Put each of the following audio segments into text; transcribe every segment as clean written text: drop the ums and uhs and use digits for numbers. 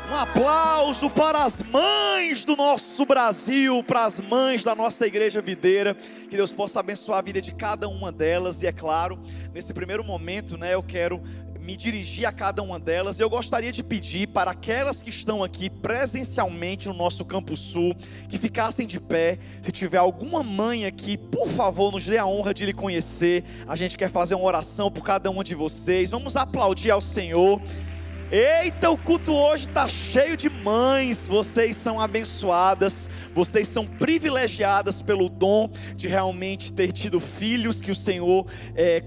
Um aplauso para as mães do nosso Brasil, para as mães da nossa igreja videira. Que Deus possa abençoar a vida de cada uma delas. E é claro, nesse primeiro momento, eu quero me dirigir a cada uma delas. Eu gostaria de pedir para aquelas que estão aqui presencialmente no nosso Campo Sul, que ficassem de pé. Se tiver alguma mãe aqui, por favor, nos dê a honra de lhe conhecer. A gente quer fazer uma oração por cada uma de vocês. Vamos aplaudir ao Senhor. Eita, o culto hoje está cheio de mães. Vocês são abençoadas, vocês são privilegiadas pelo dom de realmente ter tido filhos que o Senhor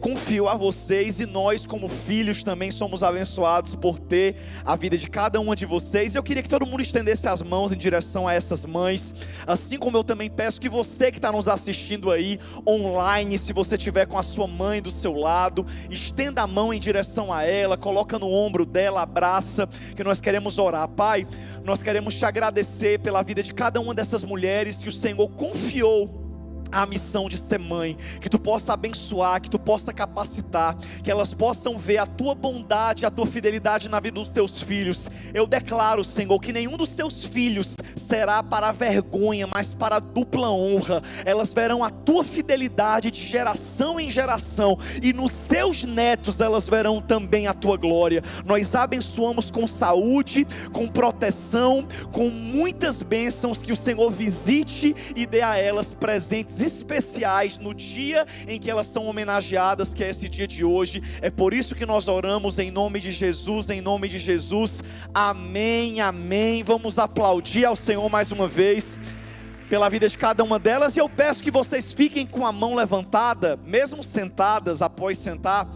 confiou a vocês. E nós como filhos também somos abençoados por ter a vida de cada uma de vocês. Eu queria que todo mundo estendesse as mãos em direção a essas mães, assim como eu também peço que você que está nos assistindo aí online, se você estiver com a sua mãe do seu lado, estenda a mão em direção a ela, coloca no ombro dela, abraça, que nós queremos orar. Pai, nós queremos te agradecer pela vida de cada uma dessas mulheres que o Senhor confiou a missão de ser mãe, que tu possa abençoar, que tu possa capacitar, que elas possam ver a tua bondade, a tua fidelidade na vida dos seus filhos. Eu declaro, Senhor, que nenhum dos seus filhos será para a vergonha, mas para a dupla honra. Elas verão a tua fidelidade de geração em geração, e nos seus netos elas verão também a tua glória. Nós abençoamos com saúde, com proteção, com muitas bênçãos, que o Senhor visite e dê a elas presentes especiais no dia em que elas são homenageadas, que é esse dia de hoje. É por isso que nós oramos em nome de Jesus, em nome de Jesus, amém, amém. Vamos aplaudir ao Senhor mais uma vez pela vida de cada uma delas. E eu peço que vocês fiquem com a mão levantada, mesmo sentadas, após sentar,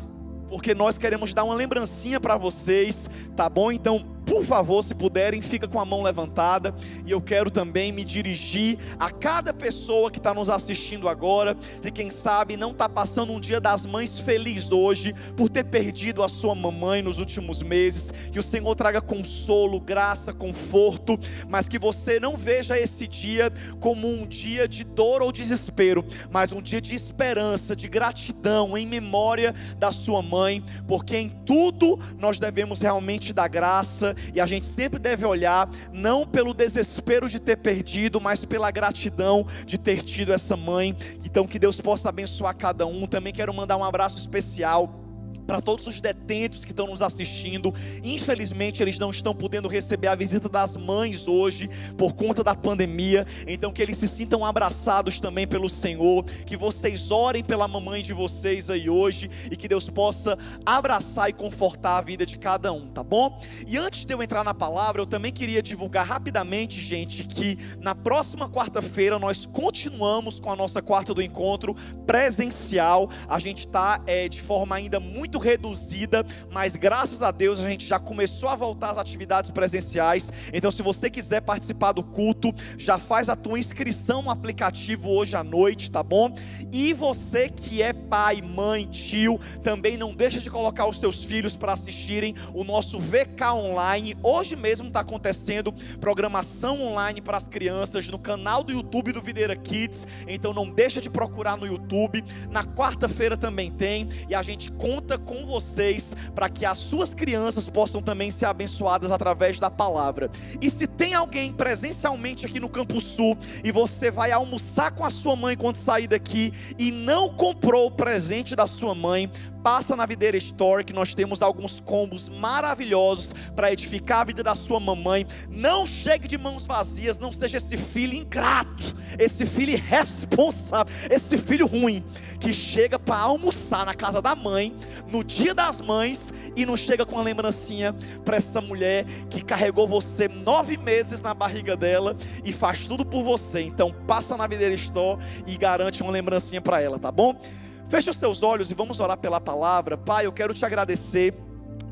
porque nós queremos dar uma lembrancinha para vocês, tá bom? Então, por favor, se puderem, fica com a mão levantada. E eu quero também me dirigir a cada pessoa que está nos assistindo agora, e quem sabe não está passando um dia das mães feliz hoje, por ter perdido a sua mamãe nos últimos meses. Que o Senhor traga consolo, graça, conforto, mas que você não veja esse dia como um dia de dor ou desespero, mas um dia de esperança, de gratidão, em memória da sua mãe, porque em tudo nós devemos realmente dar graça. E a gente sempre deve olhar, não pelo desespero de ter perdido, mas pela gratidão de ter tido essa mãe. Então que Deus possa abençoar cada um. Também quero mandar um abraço especial para todos os detentos que estão nos assistindo. Infelizmente eles não estão podendo receber a visita das mães hoje, por conta da pandemia. Então que eles se sintam abraçados também pelo Senhor. Que vocês orem pela mamãe de vocês aí hoje, e que Deus possa abraçar e confortar a vida de cada um, tá bom? E antes de eu entrar na palavra, eu também queria divulgar rapidamente, gente, que na próxima quarta-feira nós continuamos com a nossa quarta do encontro presencial. A gente está de forma ainda muito reduzida, mas graças a Deus a gente já começou a voltar às atividades presenciais. Então se você quiser participar do culto, já faz a tua inscrição no aplicativo hoje à noite, tá bom? E você que é pai, mãe, tio, também não deixa de colocar os seus filhos para assistirem o nosso VK Online. Hoje mesmo está acontecendo programação online para as crianças no canal do YouTube do Videira Kids, então não deixa de procurar no YouTube. Na quarta-feira também tem, e a gente conta com vocês para que as suas crianças possam também ser abençoadas através da palavra. E se tem alguém presencialmente aqui no Campo Sul, e você vai almoçar com a sua mãe quando sair daqui, e não comprou o presente da sua mãe, passa na Videira Store, que nós temos alguns combos maravilhosos para edificar a vida da sua mamãe. Não chegue de mãos vazias, não seja esse filho ingrato, esse filho irresponsável, esse filho ruim, que chega para almoçar na casa da mãe, no dia das mães, e não chega com uma lembrancinha para essa mulher que carregou você 9 meses na barriga dela e faz tudo por você. Então passa na Videira Store e garante uma lembrancinha para ela, tá bom? Feche os seus olhos e vamos orar pela palavra. Pai, eu quero te agradecer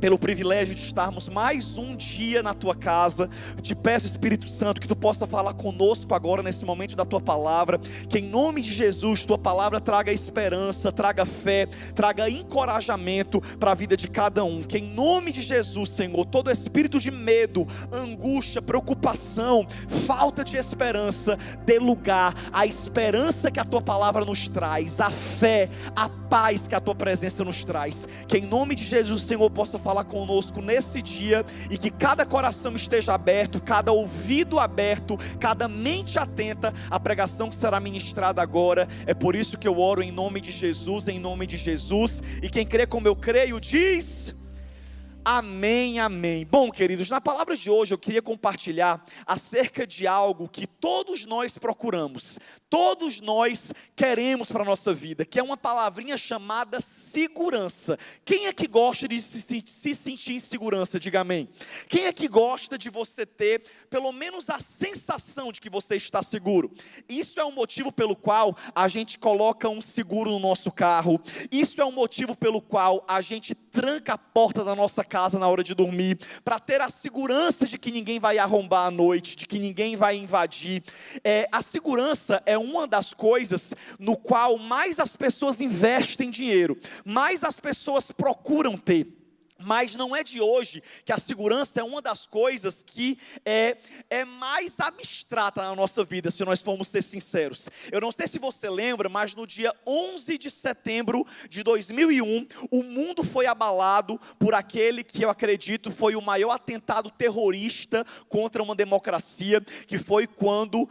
pelo privilégio de estarmos mais um dia na tua casa. Te peço, Espírito Santo, que tu possa falar conosco agora nesse momento da tua palavra, que em nome de Jesus tua palavra traga esperança, traga fé, traga encorajamento para a vida de cada um. Que em nome de Jesus, Senhor, todo espírito de medo, angústia, preocupação, falta de esperança, dê lugar à esperança que a tua palavra nos traz, a fé, a paz que a tua presença nos traz. Que em nome de Jesus, Senhor, possa falar falar conosco nesse dia, e que cada coração esteja aberto, cada ouvido aberto, cada mente atenta à pregação que será ministrada agora. É por isso que eu oro em nome de Jesus, em nome de Jesus, e quem crê como eu creio diz... Amém, amém. Bom, queridos, na palavra de hoje eu queria compartilhar acerca de algo que todos nós procuramos, todos nós queremos para a nossa vida, que é uma palavrinha chamada segurança. Quem é que gosta de se sentir em segurança? Diga amém. Quem é que gosta de você ter pelo menos a sensação de que você está seguro? Isso é um motivo pelo qual a gente coloca um seguro no nosso carro. Isso é um motivo pelo qual a gente tranca a porta da nossa casa na hora de dormir, para ter a segurança de que ninguém vai arrombar à noite, de que ninguém vai invadir. A segurança é uma das coisas no qual mais as pessoas investem dinheiro, mais as pessoas procuram ter. Mas não é de hoje que a segurança é uma das coisas que é mais abstrata na nossa vida, se nós formos ser sinceros. Eu não sei se você lembra, mas no dia 11 de setembro de 2001, o mundo foi abalado por aquele que eu acredito foi o maior atentado terrorista contra uma democracia, que foi quando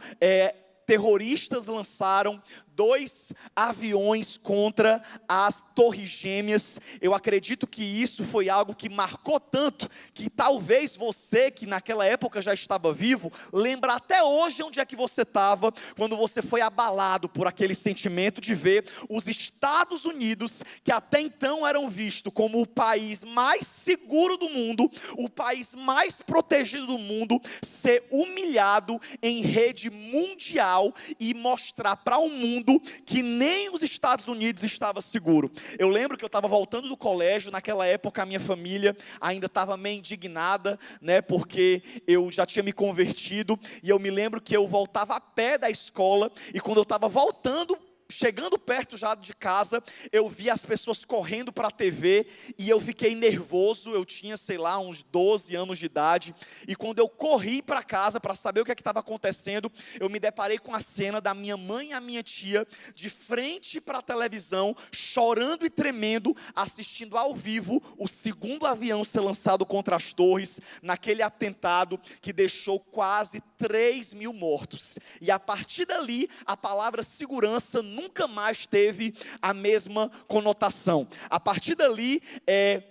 terroristas lançaram 2 aviões contra as Torres Gêmeas. Eu acredito que isso foi algo que marcou tanto, que talvez você, que naquela época já estava vivo, lembra até hoje onde é que você estava, quando você foi abalado por aquele sentimento de ver os Estados Unidos, que até então eram vistos como o país mais seguro do mundo, o país mais protegido do mundo, ser humilhado em rede mundial e mostrar para o mundo que nem os Estados Unidos estava seguro. Eu lembro que eu estava voltando do colégio, naquela época a minha família ainda estava meio indignada, porque eu já tinha me convertido, e eu me lembro que eu voltava a pé da escola, e quando eu estava voltando, chegando perto já de casa, eu vi as pessoas correndo para a TV, e eu fiquei nervoso. Eu tinha, sei lá, uns 12 anos de idade, e quando eu corri para casa, para saber o que estava acontecendo, eu me deparei com a cena da minha mãe e a minha tia, de frente para a televisão, chorando e tremendo, assistindo ao vivo, o 2º avião ser lançado contra as torres, naquele atentado que deixou quase 3.000 mortos, e a partir dali, a palavra segurança nunca mais teve a mesma conotação. A partir dali,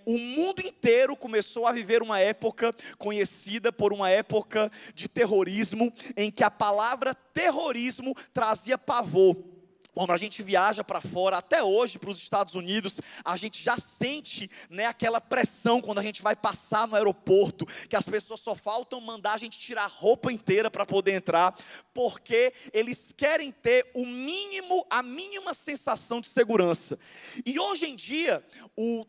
o mundo inteiro começou a viver uma época conhecida por uma época de terrorismo, em que a palavra terrorismo trazia pavor. Quando a gente viaja para fora, até hoje para os Estados Unidos, a gente já sente aquela pressão quando a gente vai passar no aeroporto, que as pessoas só faltam mandar a gente tirar a roupa inteira para poder entrar, porque eles querem ter a mínima sensação de segurança. E hoje em dia,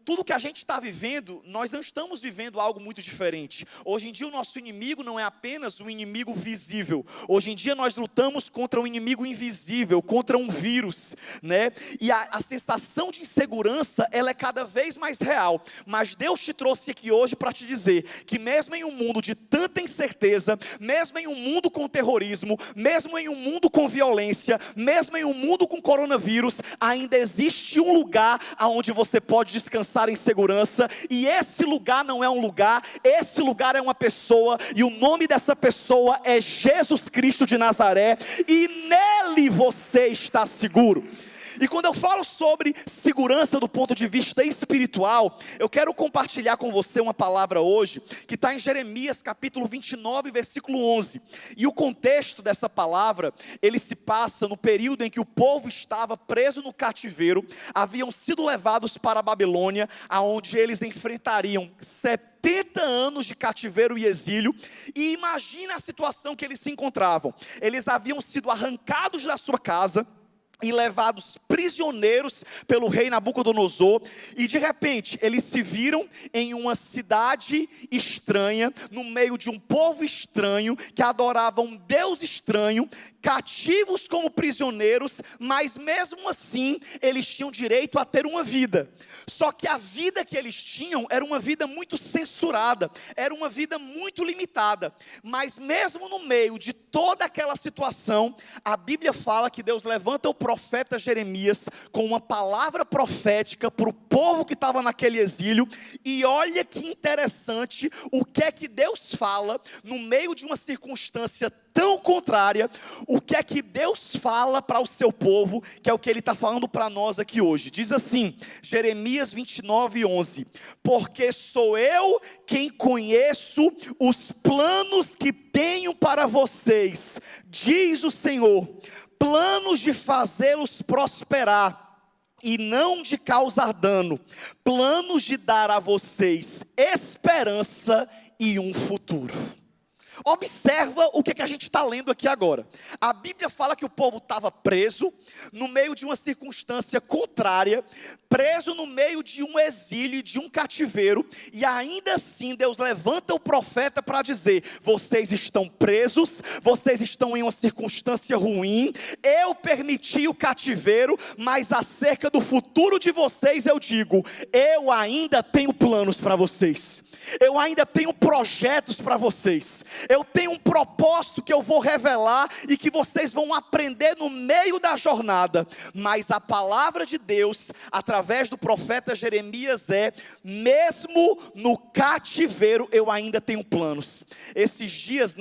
tudo que a gente está vivendo, nós não estamos vivendo algo muito diferente. Hoje em dia o nosso inimigo não é apenas um inimigo visível. Hoje em dia nós lutamos contra um inimigo invisível, contra um vírus, E a sensação de insegurança, ela é cada vez mais real. Mas Deus te trouxe aqui hoje para te dizer que mesmo em um mundo de tanta incerteza, mesmo em um mundo com terrorismo, mesmo em um mundo com violência, mesmo em um mundo com coronavírus, ainda existe um lugar onde você pode descansar em segurança. E esse lugar não é um lugar, esse lugar é uma pessoa, e o nome dessa pessoa é Jesus Cristo de Nazaré, e nele você está seguro. E quando eu falo sobre segurança do ponto de vista espiritual, eu quero compartilhar com você uma palavra hoje, que está em Jeremias capítulo 29, versículo 11. E o contexto dessa palavra, ele se passa no período em que o povo estava preso no cativeiro, haviam sido levados para a Babilônia, aonde eles enfrentariam 70 anos de cativeiro e exílio. E imagina a situação que eles se encontravam. Eles haviam sido arrancados da sua casa e levados prisioneiros pelo rei Nabucodonosor, e de repente eles se viram em uma cidade estranha, no meio de um povo estranho, que adorava um Deus estranho, cativos como prisioneiros, mas mesmo assim eles tinham direito a ter uma vida. Só que a vida que eles tinham era uma vida muito censurada, era uma vida muito limitada. Mas mesmo no meio de toda aquela situação, a Bíblia fala que Deus levanta o profeta profeta Jeremias com uma palavra profética para o povo que estava naquele exílio. E olha que interessante o que é que Deus fala no meio de uma circunstância tão contrária. O que é que Deus fala para o seu povo, que é o que Ele está falando para nós aqui hoje. Diz assim, Jeremias 29:11: porque sou eu quem conheço os planos que tenho para vocês, diz o Senhor, planos de fazê-los prosperar e não de causar dano, planos de dar a vocês esperança e um futuro. Observa o que a gente está lendo aqui agora. A Bíblia fala que o povo estava preso, no meio de uma circunstância contrária, preso no meio de um exílio, de um cativeiro, e ainda assim Deus levanta o profeta para dizer: vocês estão presos, vocês estão em uma circunstância ruim, eu permiti o cativeiro, mas acerca do futuro de vocês eu digo, eu ainda tenho planos para vocês. Eu ainda tenho projetos para vocês. Eu tenho um propósito que eu vou revelar e que vocês vão aprender no meio da jornada. Mas a palavra de Deus, através do profeta Jeremias, mesmo no cativeiro, eu ainda tenho planos. Esses dias,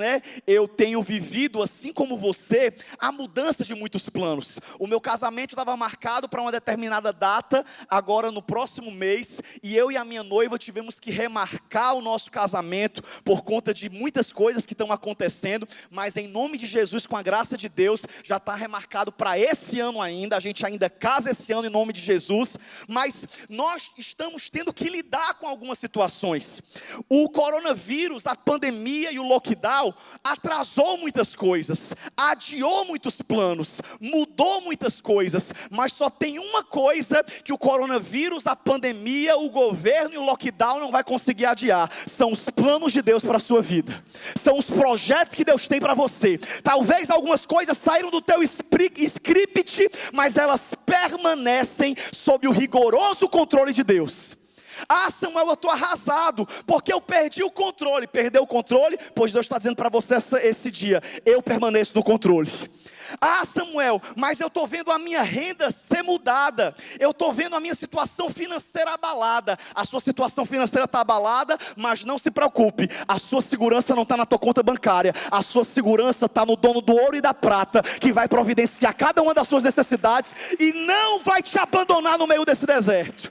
eu tenho vivido, assim como você, a mudança de muitos planos. O meu casamento estava marcado para uma determinada data, agora no próximo mês, e eu e a minha noiva tivemos que remarcar o nosso casamento por conta de muitas coisas que estão acontecendo, mas em nome de Jesus, com a graça de Deus, já está remarcado para esse ano ainda. A gente ainda casa esse ano em nome de Jesus, mas nós estamos tendo que lidar com algumas situações. O coronavírus, a pandemia e o lockdown atrasou muitas coisas, adiou muitos planos, mudou muitas coisas, mas só tem uma coisa que o coronavírus, a pandemia, o governo e o lockdown não vai conseguir adiar: são os planos de Deus para a sua vida, são os projetos que Deus tem para você. Talvez algumas coisas saíram do teu script, mas elas permanecem sob o rigoroso controle de Deus. Ah, Samuel, eu estou arrasado, porque eu perdi o controle. Perdeu o controle? Pois Deus está dizendo para você esse dia: eu permaneço no controle. Ah, Samuel, mas eu estou vendo a minha renda ser mudada, eu estou vendo a minha situação financeira abalada. A sua situação financeira está abalada, mas não se preocupe, a sua segurança não está na tua conta bancária, a sua segurança está no dono do ouro e da prata, que vai providenciar cada uma das suas necessidades e não vai te abandonar no meio desse deserto.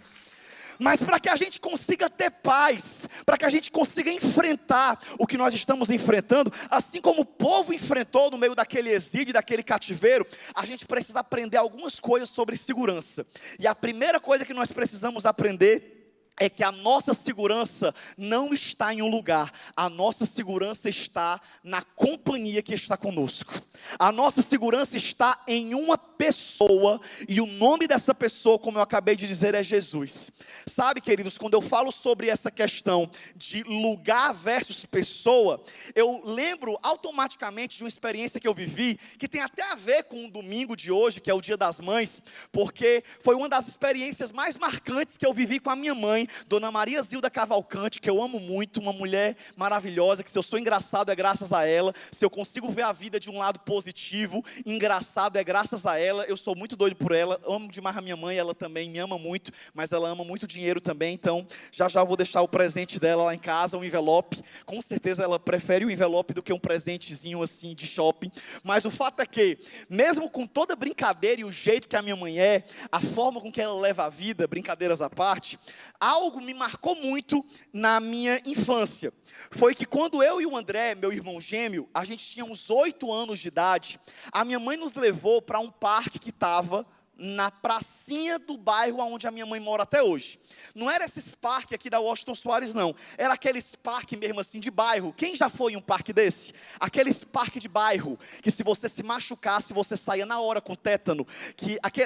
Mas para que a gente consiga ter paz, para que a gente consiga enfrentar o que nós estamos enfrentando, assim como o povo enfrentou no meio daquele exílio, daquele cativeiro, a gente precisa aprender algumas coisas sobre segurança. E a primeira coisa que nós precisamos aprender é que a nossa segurança não está em um lugar, a nossa segurança está na companhia que está conosco. A nossa segurança está em uma pessoa, e o nome dessa pessoa, como eu acabei de dizer, é Jesus. Sabe, queridos, quando eu falo sobre essa questão de lugar versus pessoa, eu lembro automaticamente de uma experiência que eu vivi, que tem até a ver com o domingo de hoje, que é o Dia das Mães, porque foi uma das experiências mais marcantes que eu vivi com a minha mãe, Dona Maria Zilda Cavalcante, que eu amo muito, uma mulher maravilhosa, que se eu sou engraçado é graças a ela, se eu consigo ver a vida de um lado positivo, engraçado é graças a ela. Eu sou muito doido por ela, amo demais a minha mãe, ela também me ama muito, mas ela ama muito dinheiro também, então já eu vou deixar o presente dela lá em casa, um envelope. Com certeza ela prefere o envelope do que um presentezinho assim de shopping, mas o fato é que, mesmo com toda brincadeira e o jeito que a minha mãe é, a forma com que ela leva a vida, brincadeiras à parte, algo me marcou muito na minha infância. Foi que quando eu e o André, meu irmão gêmeo, a gente tinha uns 8 anos de idade, a minha mãe nos levou para um parque que estava na pracinha do bairro onde a minha mãe mora até hoje. Não era esses parques aqui da Washington Soares, não. Era aqueles parques mesmo assim de bairro. Quem já foi em um parque desse? Aqueles parques de bairro, que se você se machucasse, você saía na hora com tétano.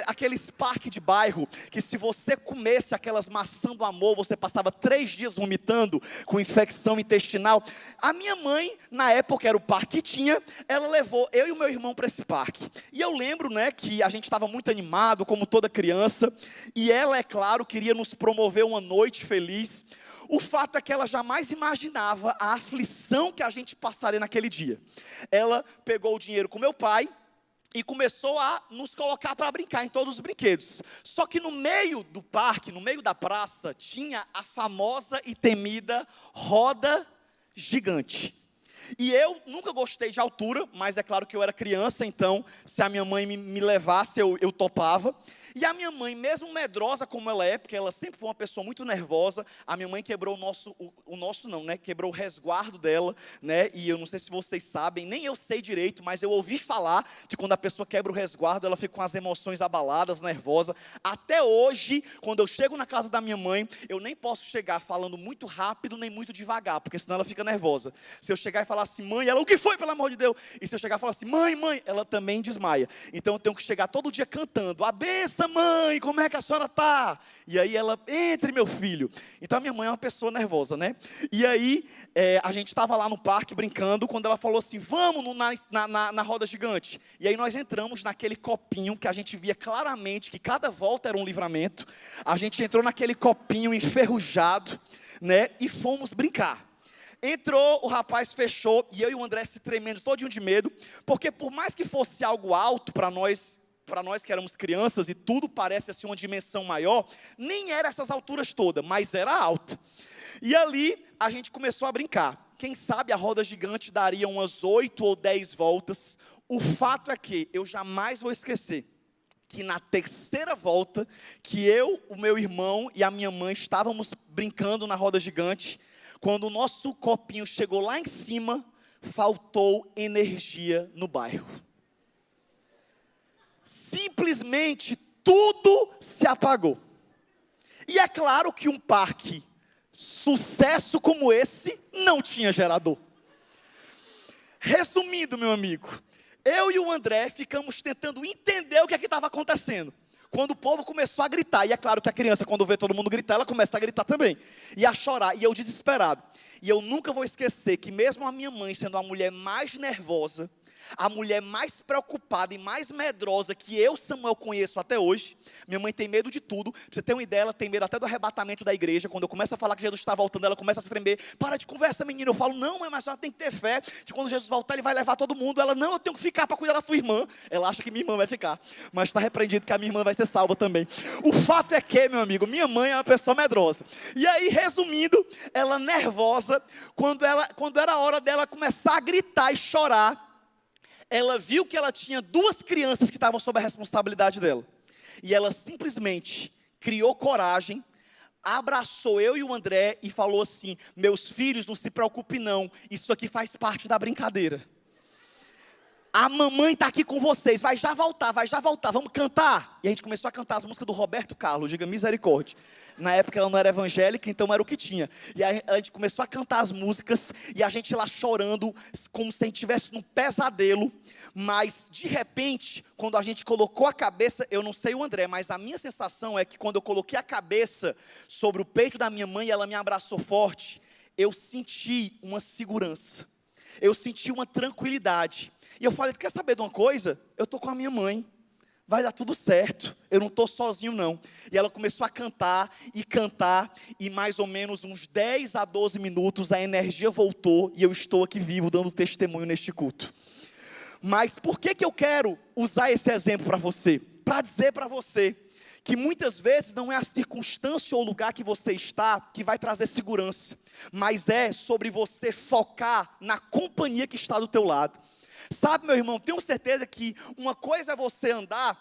Aqueles parques de bairro, que se você comesse aquelas maçãs do amor, você passava 3 dias vomitando, com infecção intestinal. A minha mãe, na época era o parque que tinha, ela levou eu e o meu irmão para esse parque. E eu lembro, que a gente estava muito animado, como toda criança, e ela, é claro, queria nos promover uma noite feliz. O fato é que ela jamais imaginava a aflição que a gente passaria naquele dia. Ela pegou o dinheiro com meu pai, e começou a nos colocar para brincar em todos os brinquedos. Só que no meio do parque, no meio da praça, tinha a famosa e temida roda gigante. E eu nunca gostei de altura, mas é claro que eu era criança, então se a minha mãe me levasse, eu topava. E a minha mãe, mesmo medrosa como ela é, porque ela sempre foi uma pessoa muito nervosa, a minha mãe quebrou quebrou o resguardo dela, né? E eu não sei se vocês sabem, nem eu sei direito, mas eu ouvi falar que quando a pessoa quebra o resguardo, ela fica com as emoções abaladas, nervosa. Até hoje, quando eu chego na casa da minha mãe, eu nem posso chegar falando muito rápido, nem muito devagar, porque senão ela fica nervosa. Se eu chegar e falar assim, mãe, ela, o que foi, pelo amor de Deus? E se eu chegar e falar assim, mãe, ela também desmaia. Então eu tenho que chegar todo dia cantando, a benção, mãe, como é que a senhora está? E aí ela, entre meu filho. Então a minha mãe é uma pessoa nervosa, né? E aí a gente estava lá no parque brincando, quando ela falou assim, vamos na roda gigante. E aí nós entramos naquele copinho, que a gente via claramente que cada volta era um livramento. A gente entrou naquele copinho enferrujado, né? E fomos brincar. Entrou, o rapaz fechou, e eu e o André se tremendo todinho de medo, porque por mais que fosse algo alto para nós que éramos crianças, e tudo parece assim uma dimensão maior, nem era essas alturas todas, mas era alto. E ali a gente começou a brincar. Quem sabe a roda gigante daria umas 8 ou 10 voltas. O fato é que eu jamais vou esquecer que na terceira volta, que eu, o meu irmão e a minha mãe estávamos brincando na roda gigante, quando o nosso copinho chegou lá em cima, faltou energia no bairro. Simplesmente tudo se apagou. E é claro que um parque sucesso como esse não tinha gerador. Resumindo, meu amigo, eu e o André ficamos tentando entender o que estava acontecendo. Quando o povo começou a gritar, e é claro que a criança, quando vê todo mundo gritar, ela começa a gritar também, e a chorar, e eu desesperado. E eu nunca vou esquecer que mesmo a minha mãe, sendo a mulher mais nervosa, a mulher mais preocupada e mais medrosa que eu, Samuel, conheço até hoje. Minha mãe tem medo de tudo. Pra você ter uma ideia, ela tem medo até do arrebatamento da igreja. Quando eu começo a falar que Jesus está voltando, ela começa a se tremer. Para de conversa, menina. Eu falo, não, mãe, mas a senhora tem que ter fé, que quando Jesus voltar, ele vai levar todo mundo. Ela, não, eu tenho que ficar para cuidar da tua irmã. Ela acha que minha irmã vai ficar, mas está repreendido que a minha irmã vai ser salva também. O fato é que, meu amigo, minha mãe é uma pessoa medrosa. E aí, resumindo, ela nervosa, quando era a hora dela começar a gritar e chorar, ela viu que ela tinha 2 crianças que estavam sob a responsabilidade dela. E ela simplesmente criou coragem, abraçou eu e o André e falou assim, meus filhos, não se preocupem não, isso aqui faz parte da brincadeira. A mamãe está aqui com vocês, vai já voltar, vamos cantar. E a gente começou a cantar as músicas do Roberto Carlos, diga misericórdia. Na época ela não era evangélica, então era o que tinha. E a gente começou a cantar as músicas, e a gente lá chorando, como se a gente estivesse num pesadelo. Mas de repente, quando a gente colocou a cabeça, eu não sei o André, mas a minha sensação é que quando eu coloquei a cabeça sobre o peito da minha mãe, e ela me abraçou forte, eu senti uma segurança, eu senti uma tranquilidade. E eu falei, quer saber de uma coisa? Eu estou com a minha mãe, vai dar tudo certo, eu não estou sozinho não. E ela começou a cantar, e mais ou menos uns 10 a 12 minutos a energia voltou, e eu estou aqui vivo, dando testemunho neste culto. Mas por que eu quero usar esse exemplo para você? Para dizer para você, que muitas vezes não é a circunstância ou o lugar que você está, que vai trazer segurança, mas é sobre você focar na companhia que está do teu lado. Sabe, meu irmão, tenho certeza que uma coisa é você andar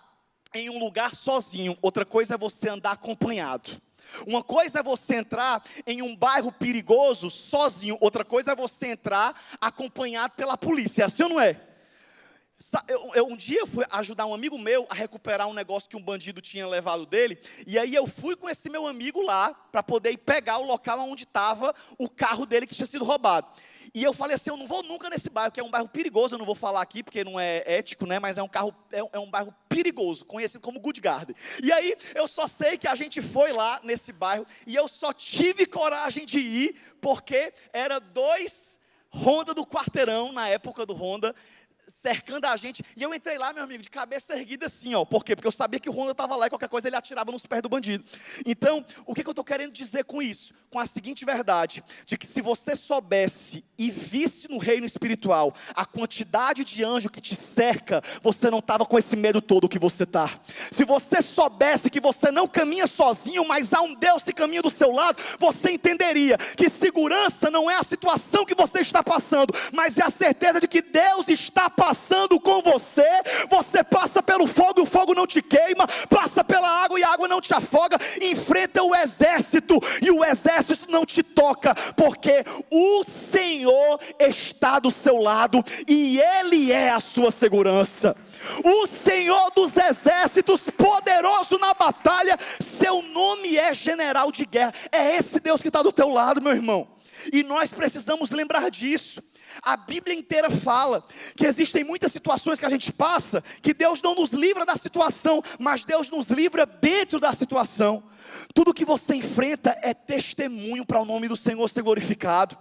em um lugar sozinho, outra coisa é você andar acompanhado. Uma coisa é você entrar em um bairro perigoso sozinho, outra coisa é você entrar acompanhado pela polícia, é assim ou não é? Um dia eu fui ajudar um amigo meu a recuperar um negócio que um bandido tinha levado dele, e aí eu fui com esse meu amigo lá, para poder ir pegar o local onde estava o carro dele que tinha sido roubado. E eu falei assim, eu não vou nunca nesse bairro, que é um bairro perigoso, eu não vou falar aqui, porque não é ético, né, mas é um bairro perigoso, conhecido como Good Garden. E aí, eu só sei que a gente foi lá nesse bairro, e eu só tive coragem de ir, porque era 2 Honda do quarteirão, na época do Honda, cercando a gente, e eu entrei lá, meu amigo, de cabeça erguida assim, ó. Por quê? Porque eu sabia que o Ronda estava lá e qualquer coisa ele atirava nos pés do bandido. Então, o que eu estou querendo dizer com isso? Com a seguinte verdade, de que se você soubesse e visse no reino espiritual a quantidade de anjo que te cerca, você não estava com esse medo todo que você está. Se você soubesse que você não caminha sozinho, mas há um Deus que caminha do seu lado, você entenderia que segurança não é a situação que você está passando, mas é a certeza de que Deus está passando com você. Você passa pelo fogo e o fogo não te queima, passa pela água e a água não te afoga, enfrenta o exército e o exército não te toca, porque o Senhor está do seu lado e Ele é a sua segurança. O Senhor dos exércitos, poderoso na batalha, seu nome é general de guerra. É esse Deus que está do teu lado, meu irmão, e nós precisamos lembrar disso. A Bíblia inteira fala que existem muitas situações que a gente passa, que Deus não nos livra da situação, mas Deus nos livra dentro da situação. Tudo que você enfrenta é testemunho para o nome do Senhor ser glorificado.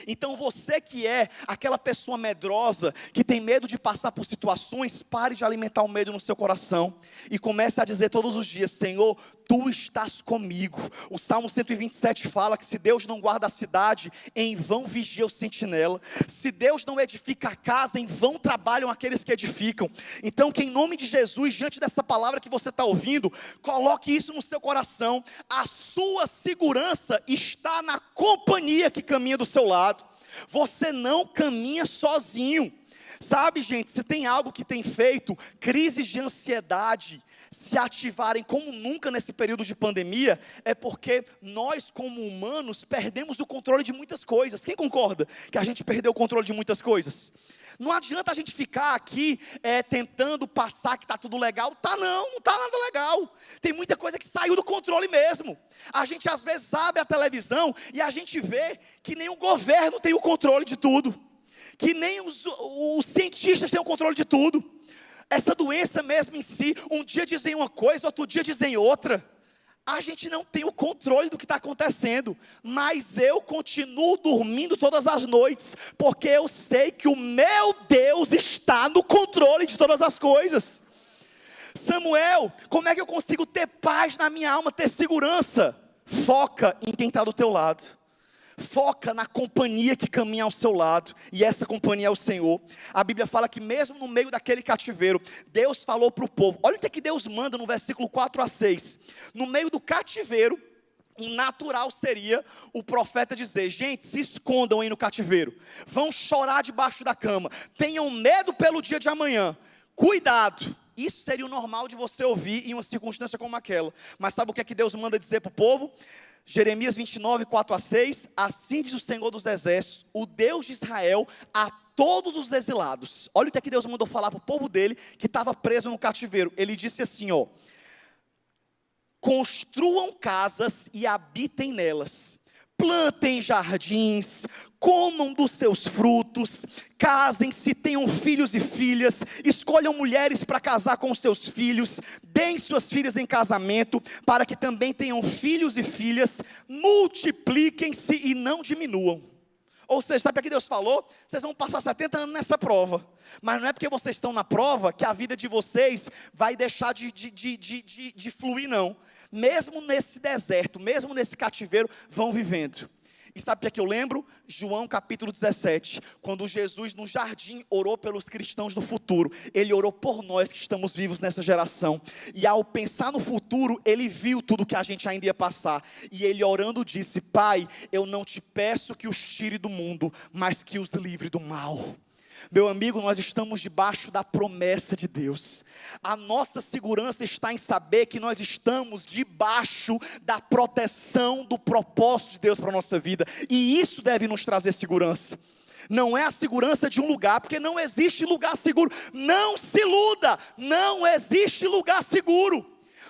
Então você que é aquela pessoa medrosa, que tem medo de passar por situações, pare de alimentar o medo no seu coração e comece a dizer todos os dias: Senhor, Tu estás comigo. O Salmo 127 fala que se Deus não guarda a cidade, em vão vigia o sentinela. Se Deus não edifica a casa, em vão trabalham aqueles que edificam. Então que em nome de Jesus, diante dessa palavra que você está ouvindo, coloque isso no seu coração. A sua segurança está na companhia que caminha do seu lado. Você não caminha sozinho. Sabe, gente, se tem algo que tem feito crises de ansiedade se ativarem como nunca nesse período de pandemia, é porque nós como humanos perdemos o controle de muitas coisas. Quem concorda que a gente perdeu o controle de muitas coisas? Não adianta a gente ficar aqui tentando passar que está tudo legal. Não está nada legal. Tem muita coisa que saiu do controle mesmo. A gente às vezes abre a televisão e a gente vê que nem o governo tem o controle de tudo, que nem os cientistas têm o controle de tudo. Essa doença mesmo em si, um dia dizem uma coisa, outro dia dizem outra. A gente não tem o controle do que está acontecendo, mas eu continuo dormindo todas as noites, porque eu sei que o meu Deus está no controle de todas as coisas. Samuel, como é que eu consigo ter paz na minha alma, ter segurança? Foca em quem está do teu lado. Foca na companhia que caminha ao seu lado, e essa companhia é o Senhor. A Bíblia fala que mesmo no meio daquele cativeiro, Deus falou para o povo. Olha o que é que Deus manda no versículo 4 a 6. No meio do cativeiro, o natural seria o profeta dizer: gente, se escondam aí no cativeiro, vão chorar debaixo da cama, tenham medo pelo dia de amanhã, cuidado. Isso seria o normal de você ouvir em uma circunstância como aquela. Mas sabe o que é que Deus manda dizer para o povo? Jeremias 29, 4 a 6, assim diz o Senhor dos exércitos, o Deus de Israel, a todos os exilados. Olha o que é que Deus mandou falar para o povo dele, que estava preso no cativeiro. Ele disse assim, ó: construam casas e habitem nelas, plantem jardins, comam dos seus frutos, casem-se, tenham filhos e filhas, escolham mulheres para casar com seus filhos, deem suas filhas em casamento, para que também tenham filhos e filhas, multipliquem-se e não diminuam. Ou seja, sabe o que Deus falou? Vocês vão passar 70 anos nessa prova, mas não é porque vocês estão na prova que a vida de vocês vai deixar de fluir, não. Mesmo nesse deserto, mesmo nesse cativeiro, vão vivendo. E sabe o que é que eu lembro? João capítulo 17, quando Jesus no jardim orou pelos cristãos do futuro. Ele orou por nós que estamos vivos nessa geração. E ao pensar no futuro, ele viu tudo que a gente ainda ia passar. E ele orando disse: Pai, eu não te peço que os tire do mundo, mas que os livre do mal. Meu amigo, nós estamos debaixo da promessa de Deus. A nossa segurança está em saber que nós estamos debaixo da proteção do propósito de Deus para a nossa vida. E isso deve nos trazer segurança. Não é a segurança de um lugar, porque não existe lugar seguro. Não se iluda, não existe lugar seguro.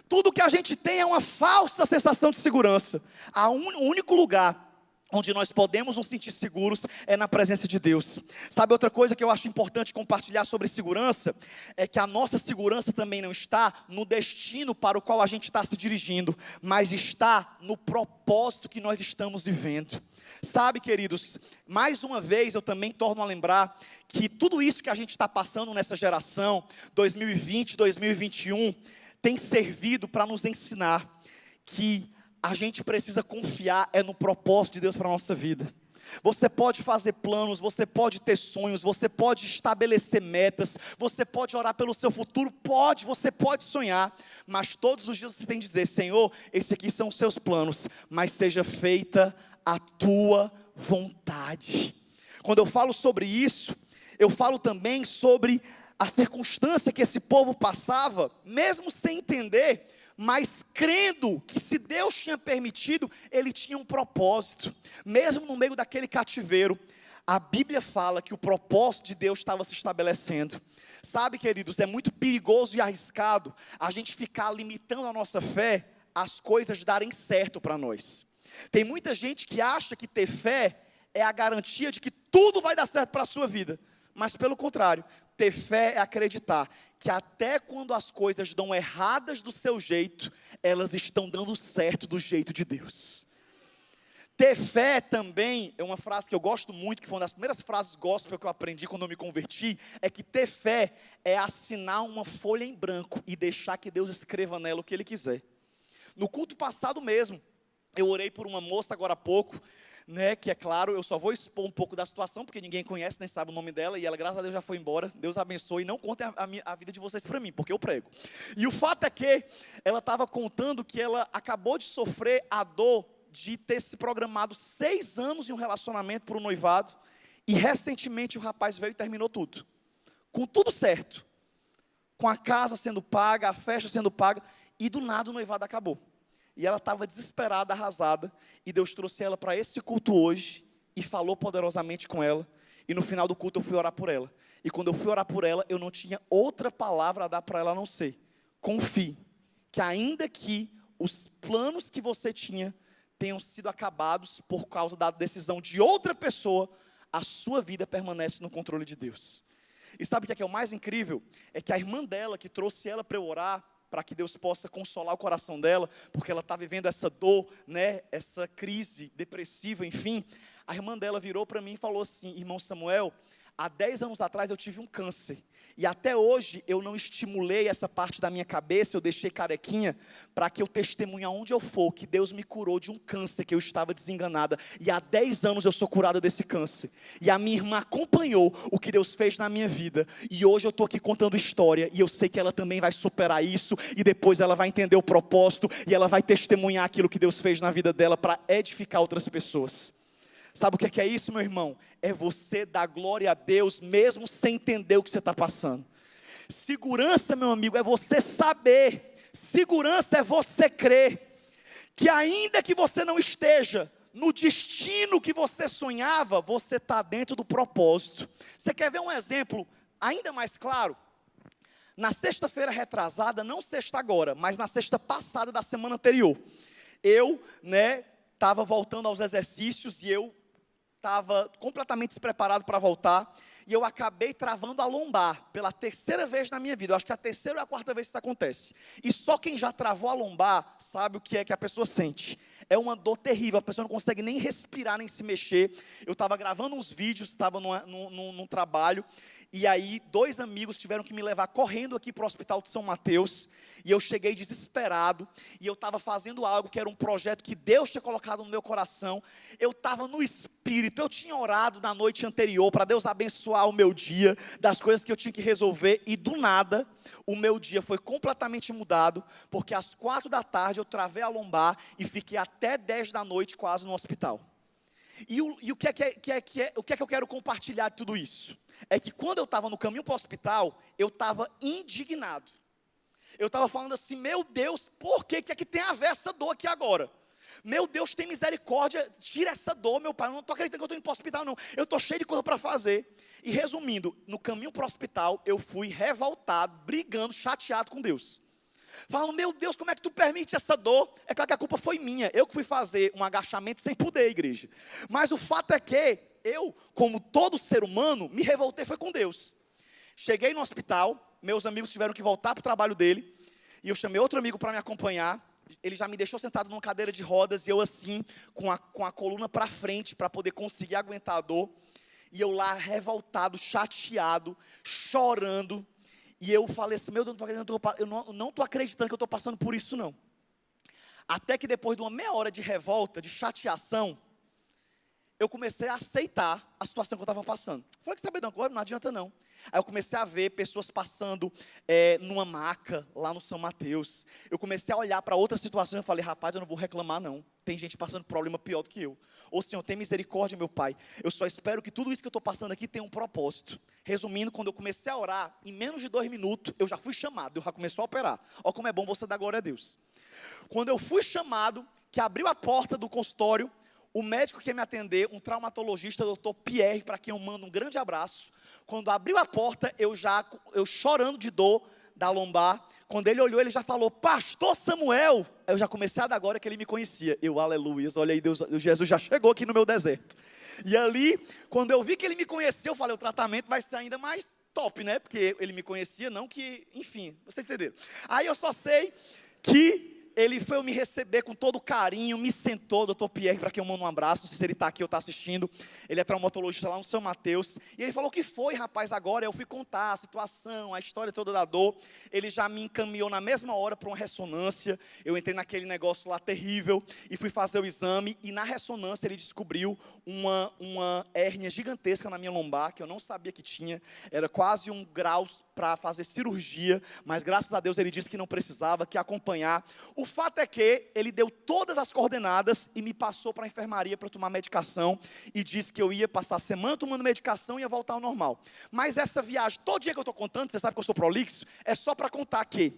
Tudo que a gente tem é uma falsa sensação de segurança. O único lugar onde nós podemos nos sentir seguros é na presença de Deus. Sabe outra coisa que eu acho importante compartilhar sobre segurança? É que a nossa segurança também não está no destino para o qual a gente está se dirigindo, mas está no propósito que nós estamos vivendo. Sabe, queridos, mais uma vez eu também torno a lembrar que tudo isso que a gente está passando nessa geração, 2020, 2021, tem servido para nos ensinar que a gente precisa confiar no propósito de Deus para a nossa vida. Você pode fazer planos, você pode ter sonhos, você pode estabelecer metas, você pode orar pelo seu futuro, você pode sonhar, mas todos os dias você tem que dizer: Senhor, esses aqui são os seus planos, mas seja feita a tua vontade. Quando eu falo sobre isso, eu falo também sobre a circunstância que esse povo passava, mesmo sem entender, mas crendo que se Deus tinha permitido, Ele tinha um propósito. Mesmo no meio daquele cativeiro, a Bíblia fala que o propósito de Deus estava se estabelecendo. Sabe, queridos, é muito perigoso e arriscado a gente ficar limitando a nossa fé às coisas darem certo para nós. Tem muita gente que acha que ter fé é a garantia de que tudo vai dar certo para a sua vida. Mas pelo contrário, ter fé é acreditar que até quando as coisas dão erradas do seu jeito, elas estão dando certo do jeito de Deus. Ter fé também é uma frase que eu gosto muito, que foi uma das primeiras frases gospel que eu aprendi quando eu me converti, é que ter fé é assinar uma folha em branco e deixar que Deus escreva nela o que Ele quiser. No culto passado mesmo, eu orei por uma moça agora há pouco, que é claro, eu só vou expor um pouco da situação, porque ninguém conhece, nem sabe o nome dela, e ela, graças a Deus, já foi embora. Deus abençoe, e não contem a vida de vocês para mim, porque eu prego. E o fato é que ela estava contando que ela acabou de sofrer a dor de ter se programado 6 anos em um relacionamento por um noivado, e recentemente o rapaz veio e terminou tudo, com tudo certo, com a casa sendo paga, a festa sendo paga, e do nada o noivado acabou. E ela estava desesperada, arrasada, e Deus trouxe ela para esse culto hoje, e falou poderosamente com ela, e no final do culto eu fui orar por ela, e quando eu fui orar por ela, eu não tinha outra palavra a dar para ela a não ser: confie, que ainda que os planos que você tinha tenham sido acabados por causa da decisão de outra pessoa, a sua vida permanece no controle de Deus. E sabe o que é o mais incrível? É que a irmã dela, que trouxe ela para eu orar, para que Deus possa consolar o coração dela, porque ela está vivendo essa dor, essa crise depressiva, enfim. A irmã dela virou para mim e falou assim: irmão Samuel, há 10 anos atrás eu tive um câncer, e até hoje eu não estimulei essa parte da minha cabeça, eu deixei carequinha, para que eu testemunhe aonde eu for, que Deus me curou de um câncer, que eu estava desenganada, e há 10 anos eu sou curada desse câncer, e a minha irmã acompanhou o que Deus fez na minha vida, e hoje eu estou aqui contando história, e eu sei que ela também vai superar isso, e depois ela vai entender o propósito, e ela vai testemunhar aquilo que Deus fez na vida dela, para edificar outras pessoas. Sabe o que é isso, meu irmão? É você dar glória a Deus, mesmo sem entender o que você está passando. Segurança, meu amigo, é você saber. Segurança é você crer que ainda que você não esteja no destino que você sonhava, você está dentro do propósito. Você quer ver um exemplo ainda mais claro? Na sexta-feira retrasada, não sexta agora, mas na sexta passada da semana anterior, eu, estava voltando aos exercícios, e eu estava completamente despreparado para voltar, e eu acabei travando a lombar, pela 3ª vez na minha vida. Eu acho que a 3ª ou a 4ª vez que isso acontece, e só quem já travou a lombar, sabe o que é que a pessoa sente, é uma dor terrível, a pessoa não consegue nem respirar, nem se mexer. Eu estava gravando uns vídeos, estava num trabalho, e aí 2 amigos tiveram que me levar correndo aqui para o hospital de São Mateus, e eu cheguei desesperado, e eu estava fazendo algo que era um projeto que Deus tinha colocado no meu coração. Eu estava no espírito, eu tinha orado na noite anterior, para Deus abençoar o meu dia, das coisas que eu tinha que resolver, e do nada, o meu dia foi completamente mudado, porque às 4 da tarde eu travei a lombar, e fiquei até 10 da noite quase no hospital. E o que é que eu quero compartilhar de tudo isso? É que quando eu estava no caminho para o hospital, eu estava indignado. Eu estava falando assim: meu Deus, por que é que tem a ver essa dor aqui agora? Meu Deus, tem misericórdia, tira essa dor, meu pai. Eu não estou acreditando que eu estou indo para o hospital, não. Eu estou cheio de coisa para fazer. E resumindo, no caminho para o hospital, eu fui revoltado, brigando, chateado com Deus. Falam, meu Deus, como é que tu permite essa dor? É claro que a culpa foi minha, eu que fui fazer um agachamento sem poder, igreja. Mas o fato é que eu, como todo ser humano, me revoltei foi com Deus. Cheguei no hospital, meus amigos tiveram que voltar para o trabalho dele, e eu chamei outro amigo para me acompanhar. Ele já me deixou sentado numa cadeira de rodas, e eu assim, com a coluna para frente, para poder conseguir aguentar a dor. E eu lá revoltado, chateado, chorando. E eu falei assim, meu Deus, eu não estou acreditando que eu estou passando por isso não. Até que depois de uma meia hora de revolta, de chateação, eu comecei a aceitar a situação que eu estava passando. Falei que sabe de uma coisa, não adianta não. Aí eu comecei a ver pessoas passando numa maca lá no São Mateus. Eu comecei a olhar para outras situações e falei, rapaz, eu não vou reclamar não. Tem gente passando problema pior do que eu. Ô Senhor, tem misericórdia, meu Pai. Eu só espero que tudo isso que eu estou passando aqui tenha um propósito. Resumindo, quando eu comecei a orar, em menos de 2 minutos, eu já fui chamado, eu já começou a operar. Olha como é bom você dar glória a Deus. Quando eu fui chamado, que abriu a porta do consultório, o médico que ia me atender, um traumatologista, o Dr. Pierre, para quem eu mando um grande abraço. Quando abriu a porta, eu chorando de dor da lombar. Quando ele olhou, ele já falou, Pastor Samuel. Eu já comecei a dar agora que ele me conhecia. Eu, aleluia, olha aí, Deus, Jesus já chegou aqui no meu deserto. E ali, quando eu vi que ele me conheceu, eu falei, o tratamento vai ser ainda mais top, né? Porque ele me conhecia, não que, enfim, vocês entenderam. Aí eu só sei que ele foi me receber com todo carinho, me sentou, Dr. Pierre, para quem eu mando um abraço, não sei se ele está aqui ou está assistindo, ele é traumatologista lá no São Mateus, e ele falou, o que foi, rapaz, agora? Eu fui contar a situação, a história toda da dor, ele já me encaminhou na mesma hora para uma ressonância, eu entrei naquele negócio lá terrível, e fui fazer o exame, e na ressonância ele descobriu uma hérnia gigantesca na minha lombar, que eu não sabia que tinha, era quase 1 grau para fazer cirurgia, mas graças a Deus ele disse que não precisava, que ia acompanhar. O fato é que ele deu todas as coordenadas e me passou para a enfermaria para eu tomar medicação e disse que eu ia passar a semana tomando medicação e ia voltar ao normal. Mas essa viagem, todo dia que eu estou contando, você sabe que eu sou prolixo, é só para contar que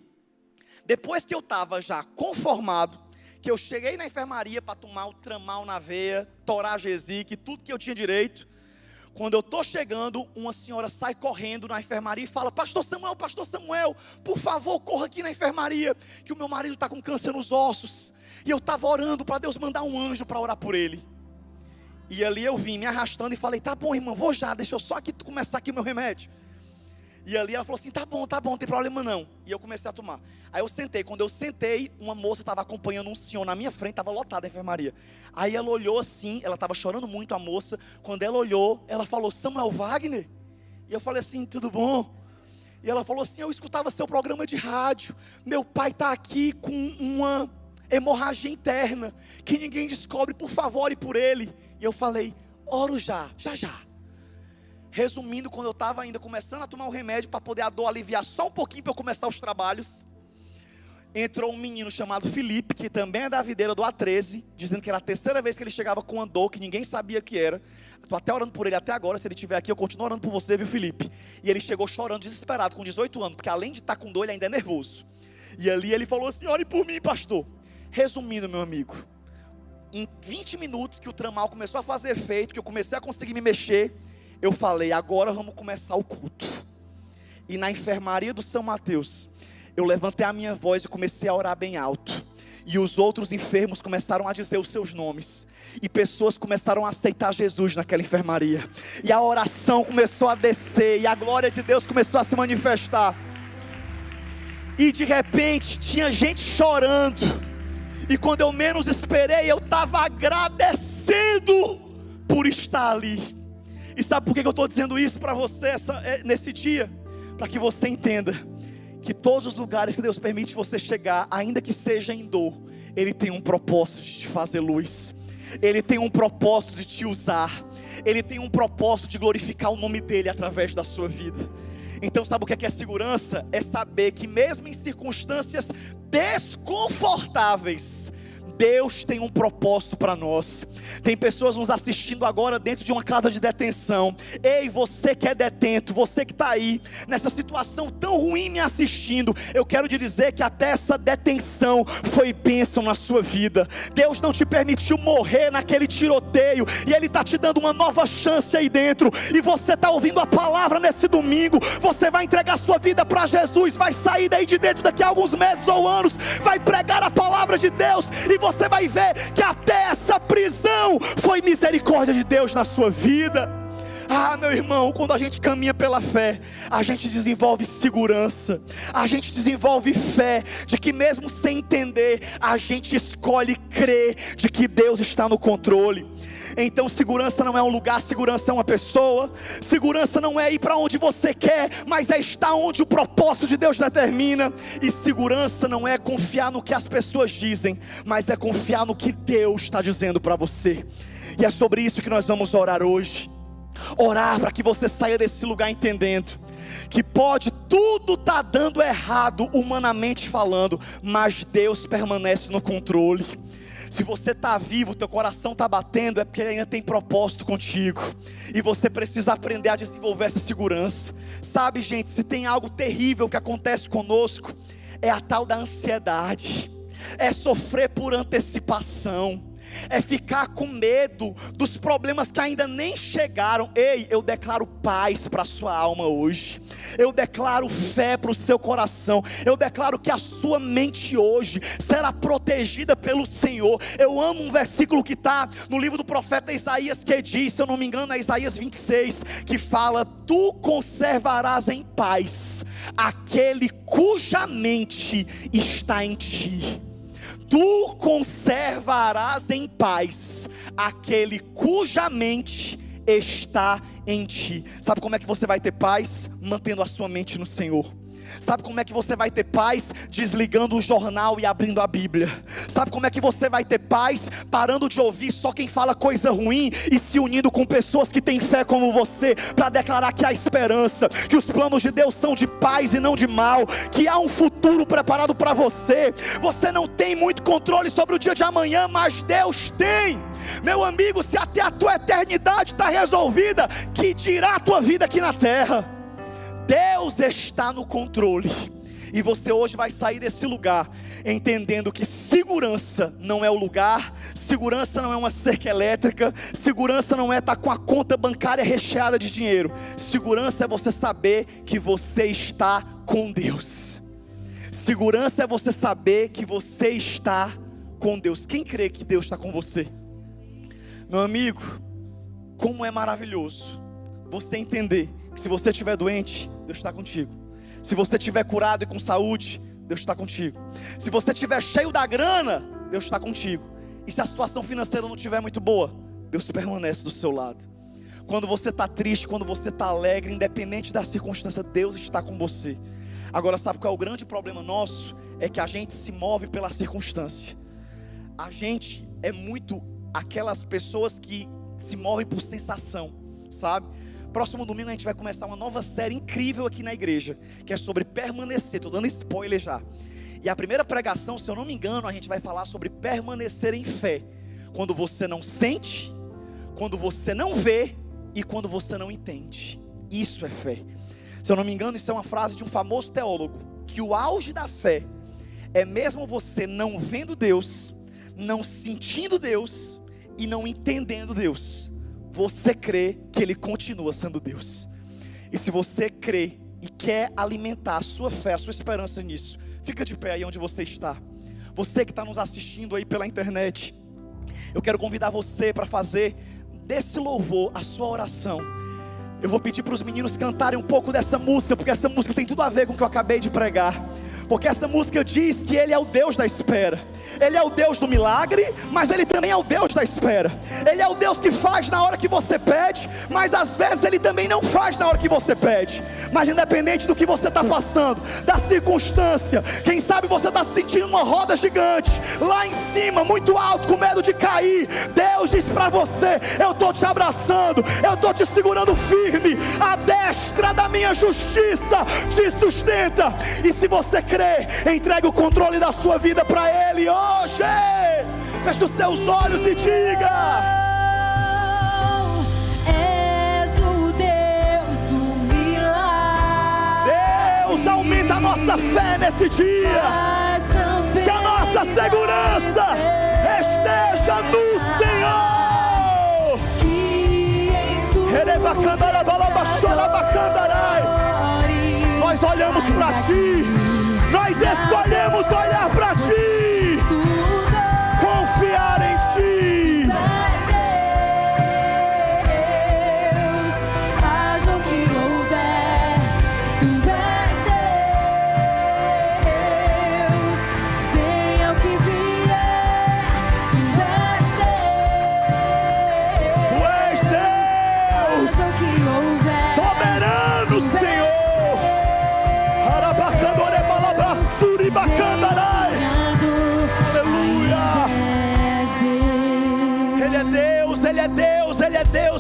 depois que eu estava já conformado, que eu cheguei na enfermaria para tomar o tramal na veia, toragesic, tudo que eu tinha direito. Quando eu estou chegando, uma senhora sai correndo na enfermaria e fala, Pastor Samuel, por favor, corra aqui na enfermaria, que o meu marido está com câncer nos ossos. E eu estava orando para Deus mandar um anjo para orar por ele. E ali eu vim me arrastando e falei, tá bom, irmã, vou já, deixa eu só aqui começar aqui o meu remédio. E ali ela falou assim, tá bom, não tem problema não. E eu comecei a tomar. Aí eu sentei, quando eu sentei, uma moça estava acompanhando um senhor na minha frente, estava lotada a enfermaria. Aí ela olhou assim, ela estava chorando muito, a moça. Quando ela olhou, ela falou, Samuel Wagner? E eu falei assim, tudo bom? E ela falou assim, eu escutava seu programa de rádio, meu pai está aqui com uma hemorragia interna, que ninguém descobre, por favor, ore por ele. E eu falei, oro já. Resumindo, quando eu estava ainda começando a tomar o remédio para poder a dor aliviar só um pouquinho para eu começar os trabalhos, entrou um menino chamado Felipe, que também é da videira do A13, dizendo que era a 3ª vez que ele chegava com uma dor que ninguém sabia que era. Estou até orando por ele até agora, se ele estiver aqui eu continuo orando por você, viu, Felipe? E ele chegou chorando, desesperado, com 18 anos, porque além de estar com dor, ele ainda é nervoso. E ali ele falou assim, ore por mim, pastor. Resumindo, meu amigo, em 20 minutos que o tramal começou a fazer efeito, que eu comecei a conseguir me mexer, eu falei, agora vamos começar o culto. E na enfermaria do São Mateus, eu levantei a minha voz e comecei a orar bem alto. E os outros enfermos começaram a dizer os seus nomes. E pessoas começaram a aceitar Jesus naquela enfermaria. E a oração começou a descer. E a glória de Deus começou a se manifestar. E de repente tinha gente chorando. E quando eu menos esperei, eu estava agradecendo por estar ali. E sabe por que eu estou dizendo isso para você nesse dia? Para que você entenda que todos os lugares que Deus permite você chegar, ainda que seja em dor, Ele tem um propósito de te fazer luz. Ele tem um propósito de te usar. Ele tem um propósito de glorificar o nome dEle através da sua vida. Então sabe o que é segurança? É saber que mesmo em circunstâncias desconfortáveis, Deus tem um propósito para nós. Tem pessoas nos assistindo agora dentro de uma casa de detenção. Ei, você que é detento, você que está aí nessa situação tão ruim me assistindo, eu quero te dizer que até essa detenção foi bênção na sua vida. Deus não te permitiu morrer naquele tiroteio, e Ele está te dando uma nova chance aí dentro. E você está ouvindo a palavra nesse domingo. Você vai entregar sua vida para Jesus, vai sair daí de dentro daqui a alguns meses ou anos, vai pregar a palavra de Deus, e você vai ver que até essa prisão foi misericórdia de Deus na sua vida. Ah, meu irmão, quando a gente caminha pela fé, a gente desenvolve segurança, a gente desenvolve fé de que mesmo sem entender, a gente escolhe crer de que Deus está no controle. Então segurança não é um lugar, segurança é uma pessoa. Segurança não é ir para onde você quer, mas é estar onde o propósito de Deus determina. E segurança não é confiar no que as pessoas dizem, mas é confiar no que Deus está dizendo para você. E é sobre isso que nós vamos orar hoje. Orar para que você saia desse lugar entendendo que pode tudo estar dando errado humanamente falando, mas Deus permanece no controle. Se você está vivo, teu coração está batendo, é porque Ele ainda tem propósito contigo. E você precisa aprender a desenvolver essa segurança. Sabe, gente, se tem algo terrível que acontece conosco, é a tal da ansiedade. É sofrer por antecipação. É ficar com medo dos problemas que ainda nem chegaram. Ei, eu declaro paz para a sua alma hoje. Eu declaro fé para o seu coração. Eu declaro que a sua mente hoje será protegida pelo Senhor. Eu amo um versículo que está no livro do profeta Isaías, que diz, se eu não me engano é Isaías 26, que fala: tu conservarás em paz aquele cuja mente está em ti. Tu conservarás em paz aquele cuja mente está em ti. Sabe como é que você vai ter paz? Mantendo a sua mente no Senhor. Sabe como é que você vai ter paz? Desligando o jornal e abrindo a Bíblia. Sabe como é que você vai ter paz? Parando de ouvir só quem fala coisa ruim e se unindo com pessoas que têm fé como você, para declarar que há esperança, que os planos de Deus são de paz e não de mal, que há um futuro preparado para você. Você não tem muito controle sobre o dia de amanhã, mas Deus tem. Meu amigo, se até a tua eternidade está resolvida, que dirá a tua vida aqui na terra? Deus está no controle. E você hoje vai sair desse lugar entendendo que segurança não é o lugar, segurança não é uma cerca elétrica, segurança não é estar com a conta bancária recheada de dinheiro. Segurança é você saber que você está com Deus. Segurança é você saber que você está com Deus. Quem crê que Deus está com você? Meu amigo, como é maravilhoso você entender que se você estiver doente, Deus está contigo. Se você estiver curado e com saúde, Deus está contigo. Se você estiver cheio da grana, Deus está contigo. E se a situação financeira não estiver muito boa, Deus permanece do seu lado. Quando você está triste, quando você está alegre, independente da circunstância, Deus está com você. Agora, sabe qual é o grande problema nosso? É que a gente se move pela circunstância. A gente é muito aquelas pessoas que se movem por sensação, sabe? Próximo domingo a gente vai começar uma nova série incrível aqui na igreja, que é sobre permanecer. Estou dando spoiler já. E a primeira pregação, se eu não me engano, a gente vai falar sobre permanecer em fé. Quando você não sente, quando você não vê e quando você não entende. Isso é fé. Se eu não me engano, isso é uma frase de um famoso teólogo, que o auge da fé é mesmo você não vendo Deus, não sentindo Deus e não entendendo Deus, você crê que Ele continua sendo Deus. E se você crê e quer alimentar a sua fé, a sua esperança nisso, fica de pé aí onde você está. Você que está nos assistindo aí pela internet, eu quero convidar você para fazer desse louvor a sua oração. Eu vou pedir para os meninos cantarem um pouco dessa música, porque essa música tem tudo a ver com o que eu acabei de pregar. Porque essa música diz que Ele é o Deus da espera. Ele é o Deus do milagre, mas Ele também é o Deus da espera. Ele é o Deus que faz na hora que você pede, mas às vezes Ele também não faz na hora que você pede. Mas independente do que você está passando, da circunstância, quem sabe você está sentindo uma roda gigante lá em cima, muito alto, com medo de cair. Deus diz para você: eu estou te abraçando, eu estou te segurando firme, a destra da minha justiça te sustenta. E se você crê, entregue o controle da sua vida para Ele hoje. Feche os seus olhos e diga: aumenta a nossa fé nesse dia, que a nossa segurança esteja no Senhor. Nós olhamos para Ti, nós escolhemos olhar para Ti, confiar em Ti.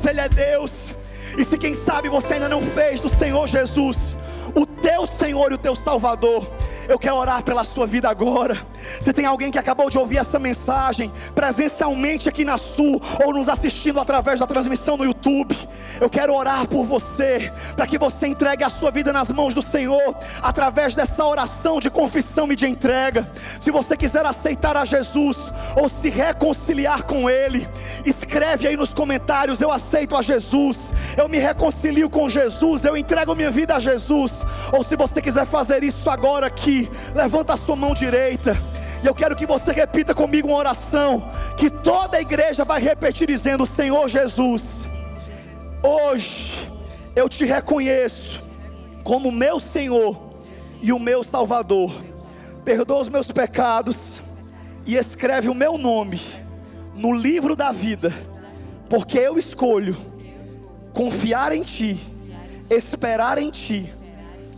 Ele é Deus. E se quem sabe você ainda não fez do Senhor Jesus o teu Senhor e o teu Salvador, eu quero orar pela sua vida agora. Se tem alguém que acabou de ouvir essa mensagem presencialmente aqui na Sul, ou nos assistindo através da transmissão no YouTube, eu quero orar por você, para que você entregue a sua vida nas mãos do Senhor, através dessa oração de confissão e de entrega. Se você quiser aceitar a Jesus, ou se reconciliar com Ele, escreve aí nos comentários: eu aceito a Jesus, eu me reconcilio com Jesus, eu entrego minha vida a Jesus. Ou se você quiser fazer isso agora aqui, levanta a sua mão direita, e eu quero que você repita comigo uma oração, que toda a igreja vai repetir dizendo: Senhor Jesus, hoje eu te reconheço como meu Senhor e o meu Salvador. Perdoa os meus pecados e escreve o meu nome no livro da vida, porque eu escolho confiar em Ti, esperar em Ti,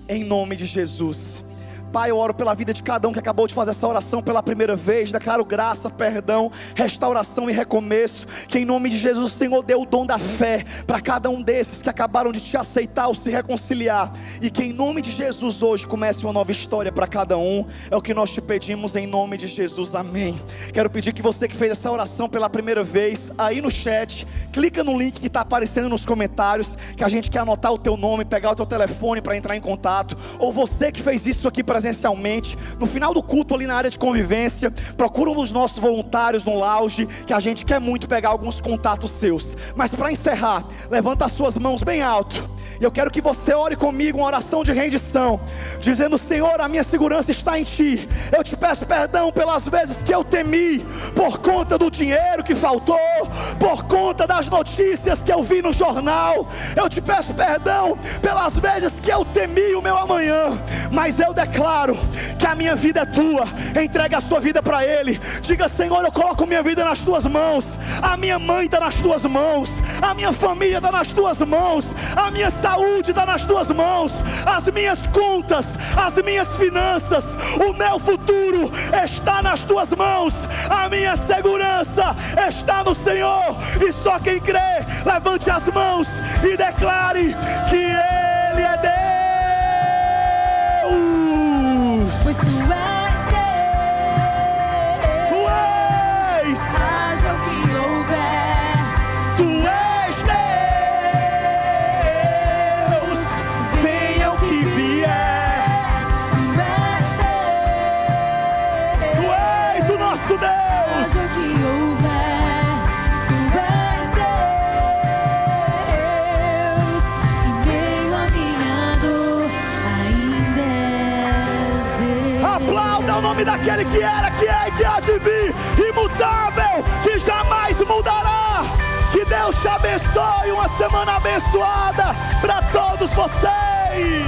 em nome de Jesus. Pai, eu oro pela vida de cada um que acabou de fazer essa oração pela primeira vez. Declaro graça, perdão, restauração e recomeço. Que em nome de Jesus o Senhor dê o dom da fé para cada um desses que acabaram de Te aceitar ou se reconciliar. E que em nome de Jesus hoje comece uma nova história para cada um. É o que nós Te pedimos em nome de Jesus, amém. Quero pedir que você que fez essa oração pela primeira vez, aí no chat, clica no link que está aparecendo nos comentários, que a gente quer anotar o teu nome, pegar o teu telefone para entrar em contato. Ou você que fez isso aqui presencialmente, no final do culto ali na área de convivência, procura um dos nossos voluntários no lounge, que a gente quer muito pegar alguns contatos seus. Mas para encerrar, levanta as suas mãos bem alto, e eu quero que você ore comigo uma oração de rendição, dizendo: Senhor, a minha segurança está em Ti. Eu Te peço perdão pelas vezes que eu temi, por conta do dinheiro que faltou, por conta das notícias que eu vi no jornal. Eu Te peço perdão pelas vezes que eu temi o meu amanhã, mas eu declaro que a minha vida é Tua. Entregue a sua vida para Ele. Diga: Senhor, eu coloco minha vida nas Tuas mãos. A minha mãe está nas Tuas mãos, a minha família está nas Tuas mãos, a minha saúde está nas Tuas mãos, as minhas contas, as minhas finanças, o meu futuro está nas Tuas mãos, a minha segurança está no Senhor. E só quem crê, levante as mãos e declare que Ele é Deus. Pois Tu és Deus, Tu és, haja o que houver, Tu és Deus, venha o que vier. Tu és Tu és Deus, o nosso Deus. haja o que houver, Tu és Deus, e meio a minha dor ainda és Deus. Aplauda o nome daquele que era, que é e que há de vir, imutável, que jamais mudará. Que Deus te abençoe, uma semana abençoada para todos vocês.